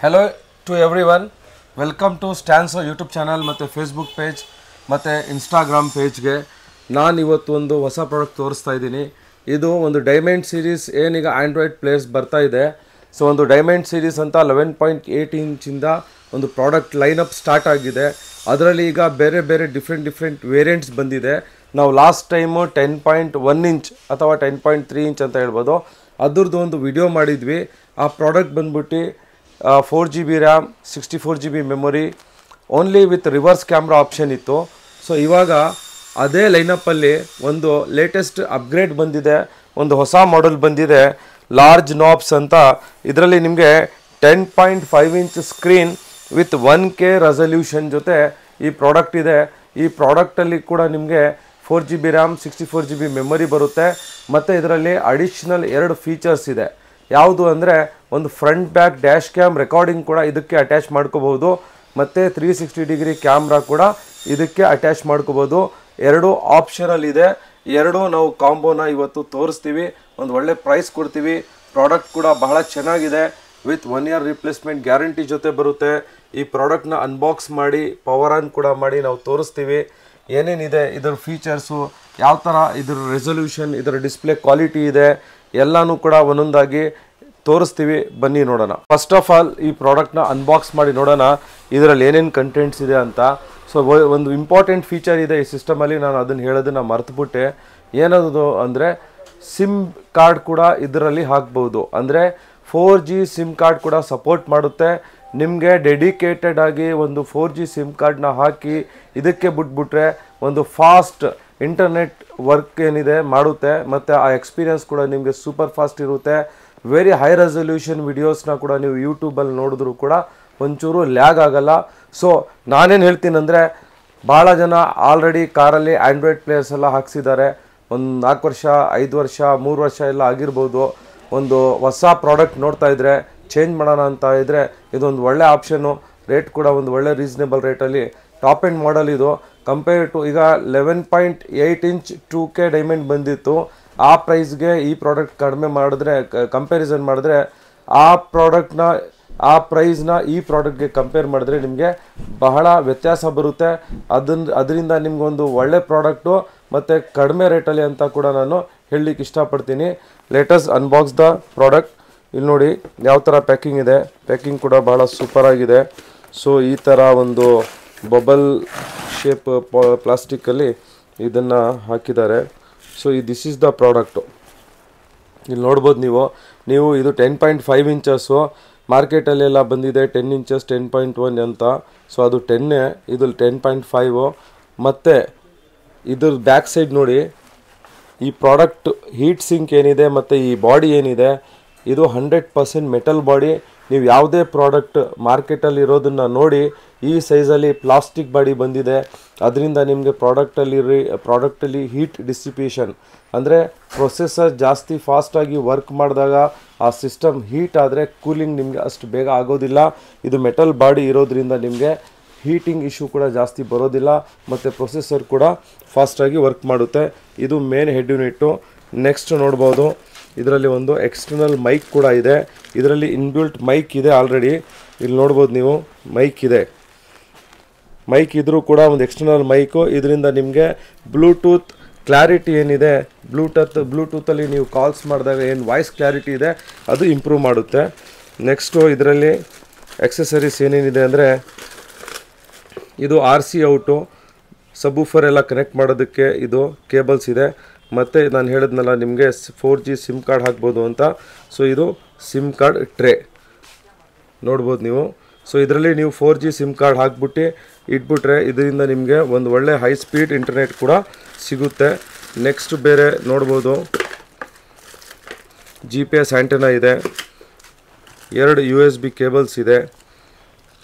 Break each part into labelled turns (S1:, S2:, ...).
S1: Hello to everyone. Welcome to Stanso YouTube channel ಮತ್ತು Facebook page ಮತ್ತು Instagram ಪೇಜ್ಗೆ ನಾನು ಇವತ್ತು ಒಂದು ಹೊಸ ಪ್ರಾಡಕ್ಟ್ ತೋರಿಸ್ತಾ ಇದ್ದೀನಿ. ಇದು ಒಂದು ಡೈಮಂಡ್ ಸೀರೀಸ್ ಏನೀಗ ಆಂಡ್ರಾಯ್ಡ್ ಪ್ಲೇಯರ್ಸ್ ಬರ್ತಾ ಇದೆ. ಸೊ ಒಂದು ಡೈಮಂಡ್ ಸೀರೀಸ್ ಅಂತ 11.8 ಇಂಚಿಂದ ಒಂದು ಪ್ರಾಡಕ್ಟ್ ಲೈನಪ್ ಸ್ಟಾರ್ಟ್ ಆಗಿದೆ. ಅದರಲ್ಲಿ ಈಗ ಬೇರೆ ಬೇರೆ ಡಿಫ್ರೆಂಟ್ ವೇರಿಯಂಟ್ಸ್ ಬಂದಿದೆ. ನಾವು ಲಾಸ್ಟ್ ಟೈಮು 10.1 ಇಂಚ್ ಅಥವಾ 10.3 ಇಂಚ್ ಅಂತ ಹೇಳ್ಬೋದು, ಅದ್ರದ್ದು ಒಂದು ವಿಡಿಯೋ ಮಾಡಿದ್ವಿ. ಆ ಪ್ರಾಡಕ್ಟ್ ಬಂದ್ಬಿಟ್ಟು 4GB RAM 64GB memory only with reverse camera option ಇತ್ತು. ಸೊ ಇವಾಗ ಅದೇ ಲೈನಪ್ಪಲ್ಲಿ ಒಂದು ಲೇಟೆಸ್ಟ್ ಅಪ್ಗ್ರೇಡ್ ಬಂದಿದೆ, ಒಂದು ಹೊಸ ಮಾಡೆಲ್ ಬಂದಿದೆ, ಲಾರ್ಜ್ ನಾಬ್ಸ್ ಅಂತ. ಇದರಲ್ಲಿ ನಿಮಗೆ 10.5 inch screen with 1K resolution ಜೊತೆ ಈ ಪ್ರಾಡಕ್ಟ್ ಇದೆ. ಈ ಪ್ರಾಡಕ್ಟಲ್ಲಿ ಕೂಡ ನಿಮಗೆ 4GB ರ್ಯಾಮ್ 64GB ಮೆಮೊರಿ ಬರುತ್ತೆ. ಮತ್ತು ಇದರಲ್ಲಿ ಅಡಿಷ್ನಲ್ 2 ಫೀಚರ್ಸ್ ಇದೆ. ಯಾವುದು ಅಂದರೆ ಒಂದು front back dash cam recording ಕೂಡ ಇದಕ್ಕೆ ಅಟ್ಯಾಚ್ ಮಾಡ್ಕೋಬೋದು, ಮತ್ತು 360 ಡಿಗ್ರಿ ಕ್ಯಾಮ್ರಾ ಕೂಡ ಇದಕ್ಕೆ ಅಟ್ಯಾಚ್ ಮಾಡ್ಕೋಬೋದು. 2 ಆಪ್ಷನಲ್ ಇದೆ. 2 ನಾವು ಕಾಂಬೋನ ಇವತ್ತು ತೋರಿಸ್ತೀವಿ. ಒಂದು ಒಳ್ಳೆ ಪ್ರೈಸ್ ಕೊಡ್ತೀವಿ. ಪ್ರಾಡಕ್ಟ್ ಕೂಡ ಬಹಳ ಚೆನ್ನಾಗಿದೆ. ವಿತ್ 1 ಇಯರ್ ರಿಪ್ಲೇಸ್ಮೆಂಟ್ ಗ್ಯಾರಂಟಿ ಜೊತೆ ಬರುತ್ತೆ. ಈ ಪ್ರಾಡಕ್ಟ್ನ ಅನ್ಬಾಕ್ಸ್ ಮಾಡಿ ಪವರ್ ಆನ್ ಕೂಡ ಮಾಡಿ ನಾವು ತೋರಿಸ್ತೀವಿ. ಏನೇನಿದೆ ಇದರ ಫೀಚರ್ಸು, ಯಾವ ಥರ ಇದರ ರೆಸಲ್ಯೂಷನ್, ಇದರ ಡಿಸ್ಪ್ಲೇ ಕ್ವಾಲಿಟಿ ಇದೆ, ಎಲ್ಲನೂ ಕೂಡ ಒಂದೊಂದಾಗಿ ತೋರಿಸ್ತೀವಿ. ಬನ್ನಿ ನೋಡೋಣ. ಫಸ್ಟ್ ಆಫ್ ಆಲ್ ಈ ಪ್ರಾಡಕ್ಟ್ನ ಅನ್ಬಾಕ್ಸ್ ಮಾಡಿ ನೋಡೋಣ ಇದರಲ್ಲಿ ಏನೇನು ಕಂಟೆಂಟ್ಸ್ ಇದೆ ಅಂತ. ಸೊ ಒಂದು ಇಂಪಾರ್ಟೆಂಟ್ ಫೀಚರ್ ಇದೆ ಈ ಸಿಸ್ಟಮಲ್ಲಿ, ನಾನು ಅದನ್ನು ಹೇಳೋದನ್ನು ಮರ್ತುಬಿಟ್ಟೆ. ಏನದು ಅಂದರೆ ಸಿಮ್ ಕಾರ್ಡ್ ಕೂಡ ಇದರಲ್ಲಿ ಹಾಕ್ಬೋದು. ಅಂದರೆ 4G ಸಿಮ್ ಕಾರ್ಡ್ ಕೂಡ ಸಪೋರ್ಟ್ ಮಾಡುತ್ತೆ. ನಿಮಗೆ ಡೆಡಿಕೇಟೆಡ್ ಆಗಿ ಒಂದು 4G ಸಿಮ್ ಕಾರ್ಡ್ನ ಹಾಕಿ ಇದಕ್ಕೆ ಬಿಟ್ಬಿಟ್ರೆ ಒಂದು ಫಾಸ್ಟ್ ಇಂಟರ್ನೆಟ್ ವರ್ಕ್ ಏನಿದೆ ಮಾಡುತ್ತೆ. ಮತ್ತು ಆ ಎಕ್ಸ್ಪೀರಿಯನ್ಸ್ ಕೂಡ ನಿಮಗೆ ಸೂಪರ್ ಫಾಸ್ಟ್ ಇರುತ್ತೆ. ವೆರಿ ಹೈ ರೆಸಲ್ಯೂಷನ್ ವಿಡಿಯೋಸ್ನ ಕೂಡ ನೀವು ಯೂಟ್ಯೂಬಲ್ಲಿ ನೋಡಿದ್ರೂ ಕೂಡ ಒಂಚೂರು ಲ್ಯಾಗ್ ಆಗಲ್ಲ. ಸೊ ನಾನೇನು ಹೇಳ್ತೀನಂದರೆ, ಭಾಳ ಜನ ಆಲ್ರೆಡಿ ಕಾರಲ್ಲಿ ಆ್ಯಂಡ್ರಾಯ್ಡ್ ಪ್ಲೇಯರ್ಸ್ ಎಲ್ಲ ಹಾಕ್ಸಿದ್ದಾರೆ. ಒಂದು 4 ವರ್ಷ 5 ವರ್ಷ 3 ವರ್ಷ ಎಲ್ಲ ಆಗಿರ್ಬೋದು. ಒಂದು ಹೊಸ ಪ್ರಾಡಕ್ಟ್ ನೋಡ್ತಾ ಇದ್ದರೆ, ಚೇಂಜ್ ಮಾಡೋಣ ಅಂತ ಇದ್ದರೆ ಇದೊಂದು ಒಳ್ಳೆ ಆಪ್ಷನ್ನು. ರೇಟ್ ಕೂಡ ಒಂದು ಒಳ್ಳೆ ರೀಸನೇಬಲ್ ರೇಟಲ್ಲಿ ಟಾಪ್ ಎಂಡ್ ಮಾಡಲ್ ಇದು. ಕಂಪೇರ್ ಟು ಈಗ 11.8 ಇಂಚ್ 2K ಡೈಮಂಡ್ ಬಂದಿತ್ತು, ಆ ಪ್ರೈಸ್ಗೆ ಈ ಪ್ರಾಡಕ್ಟ್ ಕಡಿಮೆ ಮಾಡಿದ್ರೆ, ಕಂಪ್ಯಾರಿಸನ್ ಮಾಡಿದ್ರೆ ಆ ಪ್ರೈಸ್ನ ಈ ಪ್ರಾಡಕ್ಟ್ಗೆ ಕಂಪೇರ್ ಮಾಡಿದ್ರೆ ನಿಮಗೆ ಬಹಳ ವ್ಯತ್ಯಾಸ ಬರುತ್ತೆ. ಅದರಿಂದ ನಿಮಗೊಂದು ಒಳ್ಳೆ ಪ್ರಾಡಕ್ಟು ಮತ್ತು ಕಡಿಮೆ ರೇಟಲ್ಲಿ ಅಂತ ಕೂಡ ನಾನು ಹೇಳಲಿಕ್ಕೆ ಇಷ್ಟಪಡ್ತೀನಿ. Latest unbox the product. ಇಲ್ಲಿ ನೋಡಿ ಯಾವ ಥರ ಪ್ಯಾಕಿಂಗ್ ಇದೆ. ಪ್ಯಾಕಿಂಗ್ ಕೂಡ ಭಾಳ ಸೂಪರಾಗಿದೆ. ಸೊ ಈ ಥರ ಒಂದು ಬಬಲ್ ಶೇಪ್ ಪ್ಲಾಸ್ಟಿಕ್ಕಲ್ಲಿ ಇದನ್ನು ಹಾಕಿದ್ದಾರೆ. So this is the product. ಇಲ್ಲಿ ನೋಡ್ಬೋದು ನೀವು ಇದು 10.5 ಇಂಚಸ್ಸು. ಮಾರ್ಕೆಟಲ್ಲೆಲ್ಲ ಬಂದಿದೆ 10 ಇಂಚಸ್ 10.1 ಅಂತ. ಸೊ ಅದು 10, ಇದು 10.5. ಮತ್ತು ಇದ್ರ ಬ್ಯಾಕ್ ಸೈಡ್ ನೋಡಿ, ಈ ಪ್ರಾಡಕ್ಟ್ ಹೀಟ್ ಸಿಂಕ್ ಏನಿದೆ ಮತ್ತು ಈ ಬಾಡಿ ಏನಿದೆ ಇದು 100% ಮೆಟಲ್ ಬಾಡಿ. ನೀವು ಯಾವುದೇ ಪ್ರಾಡಕ್ಟ್ ಮಾರ್ಕೆಟಲ್ಲಿ ಇರೋದನ್ನು ನೋಡಿ, ಈ ಸೈಜಲ್ಲಿ ಪ್ಲಾಸ್ಟಿಕ್ ಬಾಡಿ ಬಂದಿದೆ. ಅದರಿಂದ ನಿಮಗೆ ಪ್ರಾಡಕ್ಟಲ್ಲಿ ಹೀಟ್ ಡಿಸಿಪೇಷನ್ ಅಂದರೆ ಪ್ರೊಸೆಸರ್ ಜಾಸ್ತಿ ಫಾಸ್ಟಾಗಿ ವರ್ಕ್ ಮಾಡಿದಾಗ ಆ ಸಿಸ್ಟಮ್ ಹೀಟ್ ಆದರೆ ಕೂಲಿಂಗ್ ನಿಮಗೆ ಅಷ್ಟು ಬೇಗ ಆಗೋದಿಲ್ಲ. ಇದು ಮೆಟಲ್ ಬಾಡಿ ಇರೋದ್ರಿಂದ ನಿಮಗೆ ಹೀಟಿಂಗ್ ಇಶ್ಯೂ ಕೂಡ ಜಾಸ್ತಿ ಬರೋದಿಲ್ಲ, ಮತ್ತು ಪ್ರೊಸೆಸರ್ ಕೂಡ ಫಾಸ್ಟಾಗಿ ವರ್ಕ್ ಮಾಡುತ್ತೆ. ಇದು ಮೇನ್ ಹೆಡ್ ಯೂನಿಟ್ಟು. ನೆಕ್ಸ್ಟ್ ನೋಡ್ಬೋದು, ಇದರಲ್ಲಿ ಒಂದು ಎಕ್ಸ್ಟರ್ನಲ್ ಮೈಕ್ ಕೂಡ ಇದೆ. ಇದರಲ್ಲಿ ಇನ್ಬಿಲ್ಟ್ ಮೈಕ್ ಇದೆ ಆಲ್ರೆಡಿ. ಇಲ್ಲಿ ನೋಡ್ಬೋದು ನೀವು, ಮೈಕ್ ಇದೆ. ಮೈಕ್ ಇದ್ರೂ ಕೂಡ ಒಂದು ಎಕ್ಸ್ಟರ್ನಲ್ ಮೈಕು. ಇದರಿಂದ ನಿಮಗೆ ಬ್ಲೂಟೂತ್ ಕ್ಲಾರಿಟಿ ಏನಿದೆ, ಬ್ಲೂಟೂತಲ್ಲಿ ನೀವು ಕಾಲ್ಸ್ ಮಾಡಿದಾಗ ಏನು ವಾಯ್ಸ್ ಕ್ಲಾರಿಟಿ ಇದೆ ಅದು ಇಂಪ್ರೂವ್ ಮಾಡುತ್ತೆ. ನೆಕ್ಸ್ಟು ಇದರಲ್ಲಿ ಎಕ್ಸೆಸರೀಸ್ ಏನೇನಿದೆ ಅಂದರೆ, ಇದು RC ಔಟು, ಸಬ್ವೂಫರ್ ಎಲ್ಲ ಕನೆಕ್ಟ್ ಮಾಡೋದಕ್ಕೆ ಇದು ಕೇಬಲ್ಸ್ ಇದೆ. ಮತ್ತು ನಾನು ಹೇಳಿದ್ನಲ್ಲ ನಿಮಗೆ 4G ಸಿಮ್ ಕಾರ್ಡ್ ಹಾಕ್ಬೋದು ಅಂತ. ಸೊ ಇದು ಸಿಮ್ ಕಾರ್ಡ್ ಟ್ರೇ ನೋಡ್ಬೋದು ನೀವು. ಸೊ ಇದರಲ್ಲಿ ನೀವು 4G ಸಿಮ್ ಕಾರ್ಡ್ ಹಾಕ್ಬಿಟ್ಟು ಇಟ್ಬಿಟ್ರೆ ಇದರಿಂದ ನಿಮಗೆ ಒಂದು ಒಳ್ಳೆ ಹೈ ಸ್ಪೀಡ್ ಇಂಟರ್ನೆಟ್ ಕೂಡ ಸಿಗುತ್ತೆ. ನೆಕ್ಸ್ಟ್ ಬೇರೆ ನೋಡ್ಬೋದು, GPS ಆ್ಯಂಟೆನಾ ಇದೆ, 2 USB ಕೇಬಲ್ಸ್ ಇದೆ,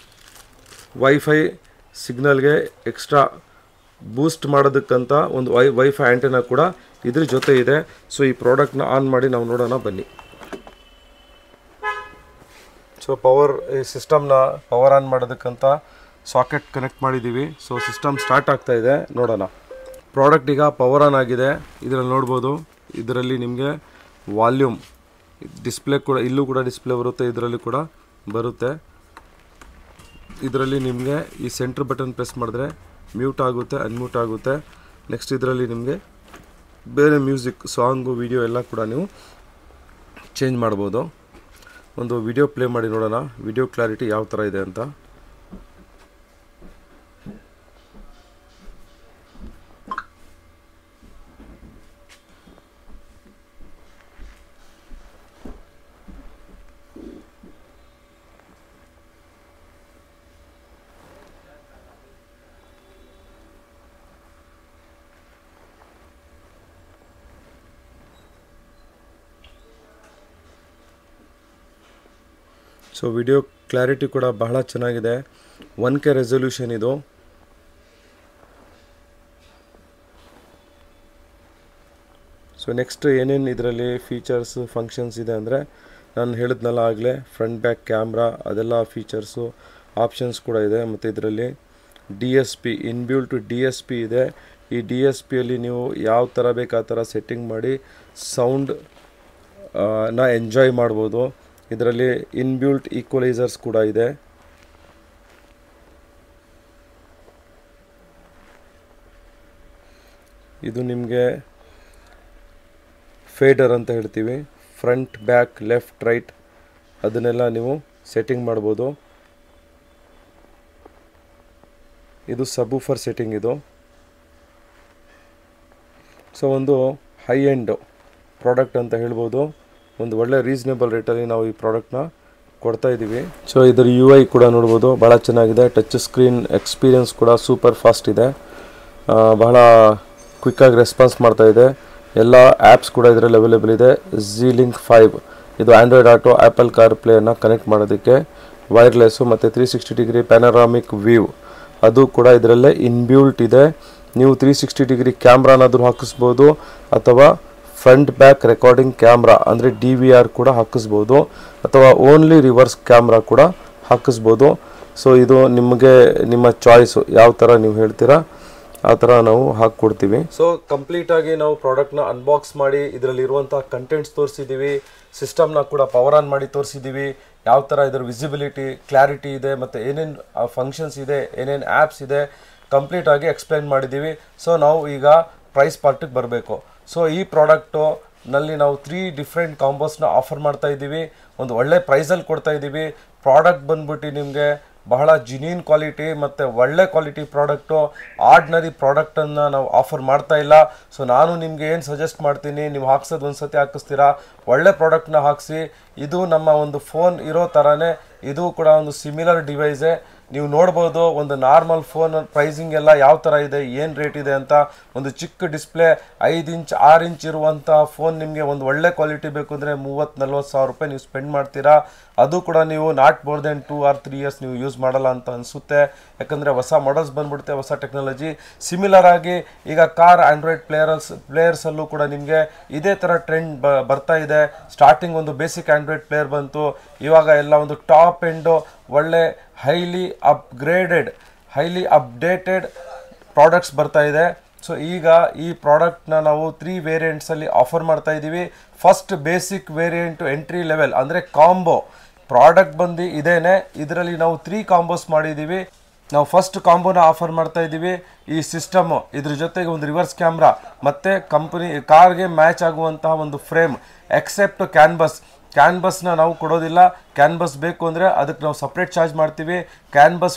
S1: ವೈಫೈ ಸಿಗ್ನಲ್ಗೆ ಎಕ್ಸ್ಟ್ರಾ ಬೂಸ್ಟ್ ಮಾಡೋದಕ್ಕಂತ ಒಂದು ವೈಫೈ ಆ್ಯಂಟೆನಾ ಕೂಡ ಇದ್ರ ಜೊತೆ ಇದೆ. ಸೊ ಈ ಪ್ರಾಡಕ್ಟ್ನ ಆನ್ ಮಾಡಿ ನಾವು ನೋಡೋಣ ಬನ್ನಿ. ಸೊ ಈ ಸಿಸ್ಟಮ್ನ ಪವರ್ ಆನ್ ಮಾಡೋದಕ್ಕಂತ ಸಾಕೆಟ್ ಕನೆಕ್ಟ್ ಮಾಡಿದ್ದೀವಿ. ಸೊ ಸಿಸ್ಟಮ್ ಸ್ಟಾರ್ಟ್ ಆಗ್ತಾ ಇದೆ, ನೋಡೋಣ. ಪ್ರಾಡಕ್ಟ್ ಈಗ ಪವರ್ ಆನ್ ಆಗಿದೆ. ಇದರಲ್ಲಿ ನೋಡ್ಬೋದು, ಇದರಲ್ಲಿ ನಿಮಗೆ ವಾಲ್ಯೂಮ್ ಡಿಸ್ಪ್ಲೇ ಕೂಡ, ಇಲ್ಲೂ ಕೂಡ ಡಿಸ್ಪ್ಲೇ ಬರುತ್ತೆ, ಇದರಲ್ಲಿ ಕೂಡ ಬರುತ್ತೆ. ಇದರಲ್ಲಿ ನಿಮಗೆ ಈ ಸೆಂಟ್ರ್ ಬಟನ್ ಪ್ರೆಸ್ ಮಾಡಿದ್ರೆ ಮ್ಯೂಟ್ ಆಗುತ್ತೆ, ಅನ್ಮ್ಯೂಟ್ ಆಗುತ್ತೆ. ನೆಕ್ಸ್ಟ್ ಇದರಲ್ಲಿ ನಿಮಗೆ ಬೇರೆ ಮ್ಯೂಸಿಕ್, ಸಾಂಗು, ವಿಡಿಯೋ ಎಲ್ಲ ಕೂಡ ನೀವು ಚೇಂಜ್ ಮಾಡ್ಬೋದು. ಒಂದು ವಿಡಿಯೋ ಪ್ಲೇ ಮಾಡಿ ನೋಡೋಣ ವಿಡಿಯೋ ಕ್ಲಾರಿಟಿ ಯಾವ ಥರ ಇದೆ ಅಂತ. ಸೊ ವಿಡಿಯೋ ಕ್ಲಾರಿಟಿ ಕೂಡ ಬಹಳ ಚೆನ್ನಾಗಿದೆ, 1K ರೆಸೊಲ್ಯೂಷನ್ ಇದು. ಸೊ ನೆಕ್ಸ್ಟ್ ಏನೇನು ಇದರಲ್ಲಿ ಫೀಚರ್ಸು ಫಂಕ್ಷನ್ಸ್ ಇದೆ ಅಂದರೆ, ನಾನು ಹೇಳಿದ್ನಲ್ಲ ಆಗಲೇ, ಫ್ರಂಟ್ ಬ್ಯಾಕ್ ಕ್ಯಾಮ್ರಾ ಅದೆಲ್ಲ ಫೀಚರ್ಸು ಆಪ್ಷನ್ಸ್ ಕೂಡ ಇದೆ. ಮತ್ತು ಇದರಲ್ಲಿ DSP, ಇನ್ಬಿಲ್ಟ್ DSP ಇದೆ. ಈ DSPಯಲ್ಲಿ ನೀವು ಯಾವ ಥರ ಬೇಕು ಆ ಥರ ಸೆಟ್ಟಿಂಗ್ ಮಾಡಿ ಸೌಂಡ್ ಎಂಜಾಯ್ ಮಾಡ್ಬೋದು. ಇದರಲ್ಲಿ ಇನ್ಬಿಲ್ಟ್ ಈಕ್ವಲೈಸರ್ಸ್ ಕೂಡ ಇದೆ. ಇದು ನಿಮಗೆ ಫೇಡರ್ ಅಂತ ಹೇಳ್ತೀವಿ. ಫ್ರಂಟ್, ಬ್ಯಾಕ್, ಲೆಫ್ಟ್, ರೈಟ್ ಅದನ್ನೆಲ್ಲ ನೀವು ಸೆಟ್ಟಿಂಗ್ ಮಾಡ್ಬೋದು. ಇದು ಸಬ್ವೂಫರ್ ಸೆಟ್ಟಿಂಗ್ ಇದು. ಸೊ ಒಂದು ಹೈ ಎಂಡ್ ಪ್ರಾಡಕ್ಟ್ ಅಂತ ಹೇಳ್ಬೋದು. ಒಂದು ಒಳ್ಳೆ ರೀಸನೇಬಲ್ ರೇಟಲ್ಲಿ ನಾವು ಈ ಪ್ರಾಡಕ್ಟ್ನ ಕೊಡ್ತಾ ಇದ್ದೀವಿ. ಸೊ ಇದರ UI ಕೂಡ ನೋಡ್ಬೋದು, ಭಾಳ ಚೆನ್ನಾಗಿದೆ. ಟಚ್ ಸ್ಕ್ರೀನ್ ಎಕ್ಸ್ಪೀರಿಯನ್ಸ್ ಕೂಡ ಸೂಪರ್ ಫಾಸ್ಟ್ ಇದೆ, ಬಹಳ ಕ್ವಿಕ್ಕಾಗಿ ರೆಸ್ಪಾನ್ಸ್ ಮಾಡ್ತಾ ಇದೆ. ಎಲ್ಲ ಆ್ಯಪ್ಸ್ ಕೂಡ ಇದರಲ್ಲಿ ಅವೈಲೇಬಲ್ ಇದೆ. Z-Link 5 ಇದು ಆ್ಯಂಡ್ರಾಯ್ಡ್ ಆಟೋ, ಆ್ಯಪಲ್ ಕಾರ್ ಪ್ಲೇಯನ್ನು ಕನೆಕ್ಟ್ ಮಾಡೋದಕ್ಕೆ ವೈರ್ಲೆಸ್ಸು. ಮತ್ತು 360 ಡಿಗ್ರಿ ಪ್ಯಾನರಾಮಿಕ್ ವ್ಯೂ ಅದು ಕೂಡ ಇದರಲ್ಲೇ ಇನ್ಬಿಲ್ಟ್ ಇದೆ. ನೀವು 360 ಡಿಗ್ರಿ ಕ್ಯಾಮ್ರಾನಾದರೂ ಹಾಕಿಸ್ಬೋದು, ಅಥವಾ ಫ್ರಂಟ್ ಬ್ಯಾಕ್ ರೆಕಾರ್ಡಿಂಗ್ ಕ್ಯಾಮ್ರಾ ಅಂದರೆ DVR ಕೂಡ ಹಾಕಿಸ್ಬೋದು, ಅಥವಾ ಓನ್ಲಿ ರಿವರ್ಸ್ ಕ್ಯಾಮ್ರಾ ಕೂಡ ಹಾಕಿಸ್ಬೋದು. ಸೊ ಇದು ನಿಮಗೆ ನಿಮ್ಮ ಚಾಯ್ಸು, ಯಾವ ಥರ ನೀವು ಹೇಳ್ತೀರಾ ಆ ಥರ ನಾವು ಹಾಕ್ಕೊಡ್ತೀವಿ. ಸೊ ಕಂಪ್ಲೀಟಾಗಿ ನಾವು ಪ್ರಾಡಕ್ಟ್ನ ಅನ್ಬಾಕ್ಸ್ ಮಾಡಿ ಇದರಲ್ಲಿರುವಂಥ ಕಂಟೆಂಟ್ಸ್ ತೋರಿಸಿದ್ದೀವಿ. ಸಿಸ್ಟಮ್ನ ಕೂಡ ಪವರ್ ಆನ್ ಮಾಡಿ ತೋರಿಸಿದ್ದೀವಿ. ಯಾವ ಥರ ಇದರ ವಿಸಿಬಿಲಿಟಿ, ಕ್ಲಾರಿಟಿ ಇದೆ, ಮತ್ತು ಏನೇನು ಫಂಕ್ಷನ್ಸ್ ಇದೆ, ಏನೇನು ಆ್ಯಪ್ಸ್ ಇದೆ ಕಂಪ್ಲೀಟಾಗಿ ಎಕ್ಸ್ಪ್ಲೈನ್ ಮಾಡಿದ್ದೀವಿ. ಸೊ ನಾವು ಈಗ ಪ್ರೈಸ್ ಪಾರ್ಟಿಗೆ ಬರಬೇಕು. ಸೊ ಈ ಪ್ರಾಡಕ್ಟಲ್ಲಿ ನಾವು 3 ಡಿಫ್ರೆಂಟ್ ಕಾಂಬೋಸ್ನ ಆಫರ್ ಮಾಡ್ತಾ ಇದ್ದೀವಿ. ಒಂದು ಒಳ್ಳೆ ಪ್ರೈಸಲ್ಲಿ ಕೊಡ್ತಾ ಇದ್ದೀವಿ. ಪ್ರಾಡಕ್ಟ್ ಬಂದ್ಬಿಟ್ಟು ನಿಮಗೆ ಬಹಳ ಜಿನ್ಯೂನ್ ಕ್ವಾಲಿಟಿ ಮತ್ತು ಒಳ್ಳೆ ಕ್ವಾಲಿಟಿ ಪ್ರಾಡಕ್ಟು. ಆರ್ಡಿನರಿ ಪ್ರಾಡಕ್ಟನ್ನು ನಾವು ಆಫರ್ ಮಾಡ್ತಾ ಇಲ್ಲ. ಸೊ ನಾನು ನಿಮಗೆ ಏನು ಸಜೆಸ್ಟ್ ಮಾಡ್ತೀನಿ, ನೀವು ಹಾಕ್ಸೋದು ಒಂದು ಸತಿ ಹಾಕಿಸ್ತೀರಾ, ಒಳ್ಳೆ ಪ್ರಾಡಕ್ಟ್ನ ಹಾಕಿಸಿ. ಇದು ನಮ್ಮ ಒಂದು ಫೋನ್ ಇರೋ ಥರನೇ ಇದು ಕೂಡ ಒಂದು ಸಿಮಿಲರ್ ಡಿವೈಸೇ. ನೀವು ನೋಡ್ಬೋದು ಒಂದು ನಾರ್ಮಲ್ ಫೋನ್ ಪ್ರೈಸಿಂಗ್ ಎಲ್ಲ ಯಾವ ಥರ ಇದೆ, ಏನು ರೇಟ್ ಇದೆ ಅಂತ. ಒಂದು ಚಿಕ್ಕ ಡಿಸ್ಪ್ಲೇ 5 ಇಂಚ್ 6 ಇಂಚ್ ಇರುವಂಥ ಫೋನ್ ನಿಮಗೆ ಒಂದು ಒಳ್ಳೆ ಕ್ವಾಲಿಟಿ ಬೇಕು ಅಂದರೆ 30-40 ಸಾವಿರ ರೂಪಾಯಿ ನೀವು ಸ್ಪೆಂಡ್ ಮಾಡ್ತೀರಾ. ಅದು ಕೂಡ ನೀವು not more than 2 or 3 years ನೀವು ಯೂಸ್ ಮಾಡಲ್ಲ ಅಂತ ಅನಿಸುತ್ತೆ. ಯಾಕಂದರೆ ಹೊಸ ಮಾಡಲ್ಸ್ ಬಂದ್ಬಿಡುತ್ತೆ, ಹೊಸ ಟೆಕ್ನಾಲಜಿ. ಸಿಮಿಲರ್ ಆಗಿ ಈಗ ಕಾರ್ ಆ್ಯಂಡ್ರಾಯ್ಡ್ ಪ್ಲೇಯರ್ಸಲ್ಲೂ ಕೂಡ ನಿಮಗೆ ಇದೇ ಥರ ಟ್ರೆಂಡ್ ಬರ್ತಾ ಇದೆ. ಸ್ಟಾರ್ಟಿಂಗ್ ಒಂದು ಬೇಸಿಕ್ ಆ್ಯಂಡ್ರಾಯ್ಡ್ ಪ್ಲೇಯರ್ ಬಂತು, ಇವಾಗ ಎಲ್ಲ ಒಂದು ಟಾಪ್ ಎಂಡು ಒಳ್ಳೆ ಹೈಲಿ ಅಪ್ಡೇಟೆಡ್ ಪ್ರಾಡಕ್ಟ್ಸ್ ಬರ್ತಾ ಇದೆ. ಸೊ ಈಗ ಈ ಪ್ರಾಡಕ್ಟ್ನ ನಾವು 3 ವೇರಿಯಂಟ್ಸಲ್ಲಿ ಆಫರ್ ಮಾಡ್ತಾ ಇದ್ದೀವಿ. First basic variant entry level ಅಂದರೆ ಕಾಂಬೋ ಪ್ರಾಡಕ್ಟ್ ಬಂದು ಇದೇನೆ. ಇದರಲ್ಲಿ ನಾವು 3 ಕಾಂಬೋಸ್ ಮಾಡಿದ್ದೀವಿ. ನಾವು ಫಸ್ಟ್ ಕಾಂಬೋನ ಆಫರ್ ಮಾಡ್ತಾ ಇದ್ದೀವಿ. ಈ ಸಿಸ್ಟಮು ಇದ್ರ ಜೊತೆಗೆ ಒಂದು ರಿವರ್ಸ್ ಕ್ಯಾಮ್ರಾ ಮತ್ತು ಕಾರ್ಗೆ ಮ್ಯಾಚ್ ಆಗುವಂತಹ ಒಂದು ಫ್ರೇಮ್, ಎಕ್ಸೆಪ್ಟ್ ಕ್ಯಾನ್ಬಸ್ನ ನಾವು ಕೊಡೋದಿಲ್ಲ. ಕ್ಯಾನ್ಬಸ್ ಬೇಕು ಅಂದರೆ ಅದಕ್ಕೆ ನಾವು ಸಪ್ರೇಟ್ ಚಾರ್ಜ್ ಮಾಡ್ತೀವಿ. ಕ್ಯಾನ್ಬಸ್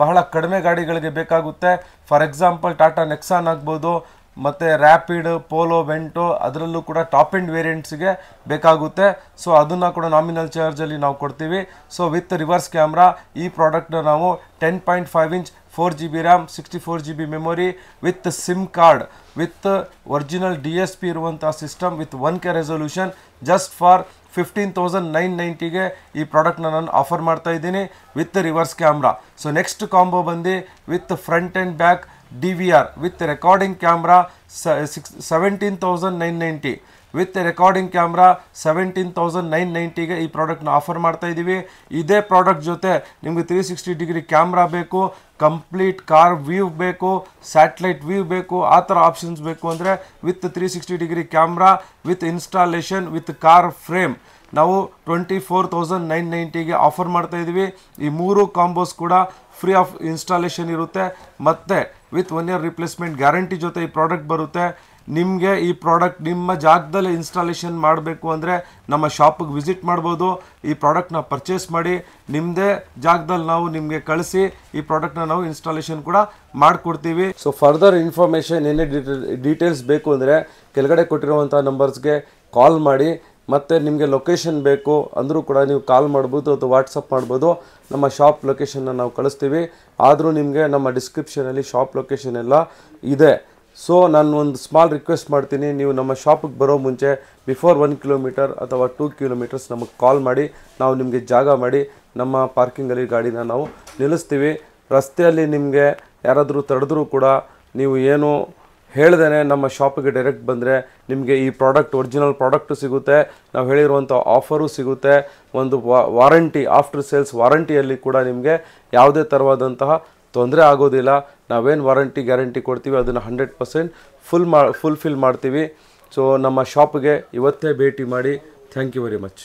S1: ಬಹಳ ಕಡಿಮೆ ಗಾಡಿಗಳಿಗೆ ಬೇಕಾಗುತ್ತೆ. ಫಾರ್ ಎಕ್ಸಾಂಪಲ್ ಟಾಟಾ ನೆಕ್ಸಾನ್ ಆಗ್ಬೋದು, ಮತ್ತು ರ್ಯಾಪಿಡ್, ಪೋಲೋ, ವೆಂಟೋ ಅದರಲ್ಲೂ ಕೂಡ ಟಾಪ್ ಎಂಡ್ ವೇರಿಯಂಟ್ಸ್ಗೆ ಬೇಕಾಗುತ್ತೆ. ಸೊ ಅದನ್ನು ಕೂಡ ನಾಮಿನಲ್ ಚಾರ್ಜಲ್ಲಿ ನಾವು ಕೊಡ್ತೀವಿ. ಸೊ ವಿತ್ ರಿವರ್ಸ್ ಕ್ಯಾಮ್ರಾ ಈ ಪ್ರಾಡಕ್ಟ್ನ ನಾವು 10.5 inch 4GB RAM 64GB memory with SIM card with original DSP ಇರುವಂಥ system with 1K resolution just for 15,990ಗೆ ಈ ಪ್ರಾಡಕ್ಟ್ನ ನಾನು ಆಫರ್ ಮಾಡ್ತಾ ಇದ್ದೀನಿ with reverse camera. So next combo ಬಂದು with front and back DVR with recording camera 17,990 with recording camera 17,990ಗೆ ಈ ಪ್ರಾಡಕ್ಟ್ನ ಆಫರ್ ಮಾಡ್ತಾ ಇದ್ದೀವಿ. ಇದೇ ಪ್ರಾಡಕ್ಟ್ ಜೊತೆ ನಿಮಗೆ 360 ಡಿಗ್ರಿ ಕ್ಯಾಮ್ರಾ ಬೇಕು, ಕಂಪ್ಲೀಟ್ ಕಾರ್ ವ್ಯೂ ಬೇಕು, ಸ್ಯಾಟಲೈಟ್ ವ್ಯೂ ಬೇಕು, ಆ ಥರ ಆಪ್ಷನ್ಸ್ ಬೇಕು ಅಂದರೆ with 360 degree camera with installation with car frame ನಾವು 24,990ಗೆ ಆಫರ್ ಮಾಡ್ತಾ ಇದ್ದೀವಿ. ಈ 3 ಕಾಂಬೋಸ್ ಕೂಡ ಫ್ರೀ ಆಫ್ ಇನ್ಸ್ಟಾಲೇಷನ್ ಇರುತ್ತೆ, ಮತ್ತು ವಿತ್ 1 ಇಯರ್ ರಿಪ್ಲೇಸ್ಮೆಂಟ್ ಗ್ಯಾರಂಟಿ ಜೊತೆ ಈ ಪ್ರಾಡಕ್ಟ್ ಬರುತ್ತೆ. ನಿಮಗೆ ಈ ಪ್ರಾಡಕ್ಟ್ ನಿಮ್ಮ ಜಾಗದಲ್ಲಿ ಇನ್ಸ್ಟಾಲೇಷನ್ ಮಾಡಬೇಕು ಅಂದರೆ ನಮ್ಮ ಶಾಪಿಗೆ ವಿಸಿಟ್ ಮಾಡ್ಬೋದು. ಈ ಪ್ರಾಡಕ್ಟ್ನ ಪರ್ಚೇಸ್ ಮಾಡಿ ನಿಮ್ಮದೇ ಜಾಗದಲ್ಲಿ ನಾವು ನಿಮಗೆ ಕಳಿಸಿ ಈ ಪ್ರಾಡಕ್ಟ್ನ ನಾವು ಇನ್ಸ್ಟಾಲೇಷನ್ ಕೂಡ ಮಾಡಿಕೊಡ್ತೀವಿ. ಸೊ ಫರ್ದರ್ ಇನ್ಫಾರ್ಮೇಷನ್ ಏನೇ ಡೀಟೇಲ್ಸ್ ಬೇಕು ಅಂದರೆ ಕೆಳಗಡೆ ಕೊಟ್ಟಿರುವಂಥ ನಂಬರ್ಸ್ಗೆ ಕಾಲ್ ಮಾಡಿ. ಮತ್ತು ನಿಮಗೆ ಲೊಕೇಶನ್ ಬೇಕು ಅಂದರೂ ಕೂಡ ನೀವು ಕಾಲ್ ಮಾಡ್ಬೋದು ಅಥವಾ ವಾಟ್ಸಪ್ ಮಾಡ್ಬೋದು. ನಮ್ಮ ಶಾಪ್ ಲೊಕೇಶನ್ನ ನಾವು ಕಳಿಸ್ತೀವಿ. ಆದರೂ ನಿಮಗೆ ನಮ್ಮ ಡಿಸ್ಕ್ರಿಪ್ಷನಲ್ಲಿ ಶಾಪ್ ಲೊಕೇಶನ್ ಎಲ್ಲ ಇದೆ. ಸೊ ನಾನು ಒಂದು ಸ್ಮಾಲ್ ರಿಕ್ವೆಸ್ಟ್ ಮಾಡ್ತೀನಿ, ನೀವು ನಮ್ಮ ಶಾಪಿಗೆ ಬರೋ ಮುಂಚೆ ಬಿಫೋರ್ 1 ಕಿಲೋಮೀಟರ್ ಅಥವಾ 2 ಕಿಲೋಮೀಟರ್ಸ್ ನಮಗೆ ಕಾಲ್ ಮಾಡಿ, ನಾವು ನಿಮಗೆ ಜಾಗ ಮಾಡಿ ನಮ್ಮ ಪಾರ್ಕಿಂಗಲ್ಲಿ ಗಾಡಿನ ನಾವು ನಿಲ್ಲಿಸ್ತೀವಿ. ರಸ್ತೆಯಲ್ಲಿ ನಿಮಗೆ ಯಾರಾದರೂ ತಡೆದ್ರೂ ಕೂಡ ನೀವು ಏನು ಹೇಳ್ದೇ ನಮ್ಮ ಶಾಪಿಗೆ ಡೈರೆಕ್ಟ್ ಬಂದರೆ ನಿಮಗೆ ಈ ಪ್ರಾಡಕ್ಟ್ ಒರಿಜಿನಲ್ ಪ್ರಾಡಕ್ಟು ಸಿಗುತ್ತೆ, ನಾವು ಹೇಳಿರುವಂಥ ಆಫರು ಸಿಗುತ್ತೆ. ಒಂದು ವಾರಂಟಿ, ಆಫ್ಟರ್ ಸೇಲ್ಸ್ ವಾರಂಟಿಯಲ್ಲಿ ಕೂಡ ನಿಮಗೆ ಯಾವುದೇ ಥರವಾದಂತಹ ತೊಂದರೆ ಆಗೋದಿಲ್ಲ. ನಾವೇನು ವಾರಂಟಿ ಗ್ಯಾರಂಟಿ ಕೊಡ್ತೀವಿ ಅದನ್ನು 100% ಫುಲ್ಫಿಲ್ ಮಾಡ್ತೀವಿ. ಸೊ ನಮ್ಮ ಶಾಪ್ಗೆ ಇವತ್ತೇ ಭೇಟಿ ಮಾಡಿ. Thank you very much.